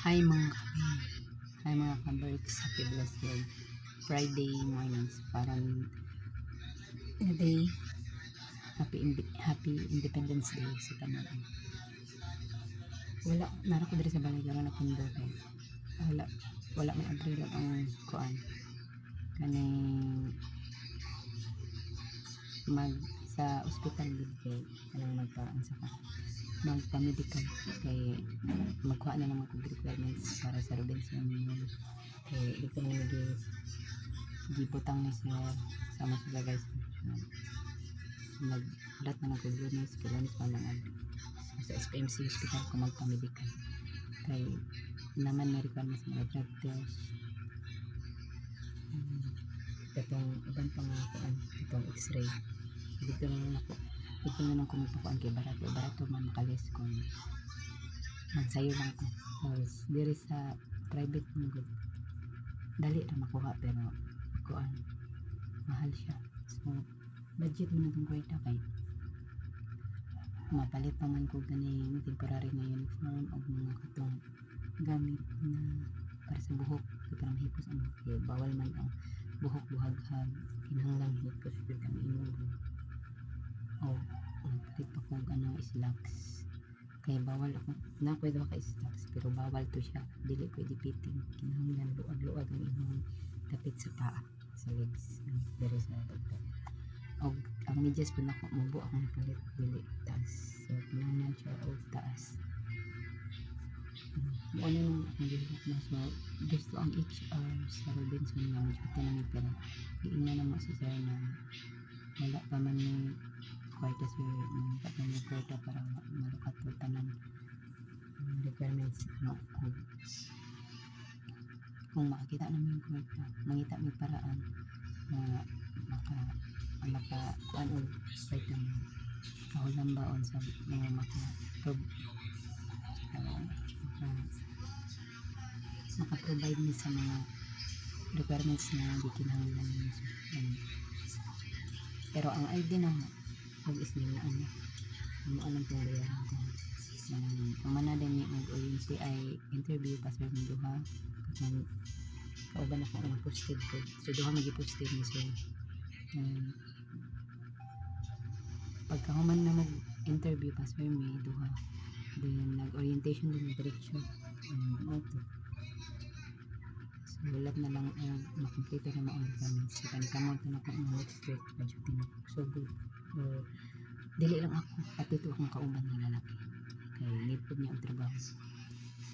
Hi mga kabe. Hi mga kaberks. Happy blessed Friday mornings. Parang day. Happy Independence Day sa tanan. Wala nara ko diri sa balay karon na pundo kay wala may abril ang kuan kaning mag sa ospital gid kay kanang magpa-medical kay magkuha na naman kog requirements para sa Robinson kay dito na gibutang ni sa mga guys naglat na nagkugunis kilanis pa lang sa SPMC hospital kung magpa-medical kay naman may requirements mga drug test itong ibang pangakuan itong x-ray dito na ako magpakuan kay barato man makalis kung magsayo lang ko diri sa private mo good dali na makuha pero kuan mahal siya so budget mo na itong kwarta kay mapalit pa man ko ganing temporary na uniform o mga katong gamit na para sa buhok para mahipos ang buhok bawal man ang buhok buhaghag kinahanglang hipos jud ang imong o nagpalit pa kung slacks kaya bawal ako na pwede ka slacks pero bawal to siya dili pwede fitting kinahanglan luag ang imong tapit sa paa sa legs diri sa doktor o ang medyas po na mubo akong palit dili taas so kinahanglan siya o taas ano nang gihilak na so gusto ang HR sa Robinson nga ito na may pero iingnan na mo si sir na wala pa man ni kwarta sir mangikat na may kwarta para malukat po tanan requirements kung makakita namin yung kwarta mangita may paraan na maka ano kwarta mo kahulang baon sa mga maka-provide ni sa mga requirements na di kinahanglan pero ang ID na mag islim na anong pong bayaran ko ang mana din yung mag-oriente ay interview pa sa mga duha kauban ako ang posted ko so duha mag-posted ni sir pagkahuman na mag-interview pa sa may duha then nag-orientation din na direksyon auto so ulat na lang makomplete na mga requirements so panikamot na ako ang next week pa-duty na so good dili lang ako pati ito akong kauban ng lalaki kay need po niya ang trabaho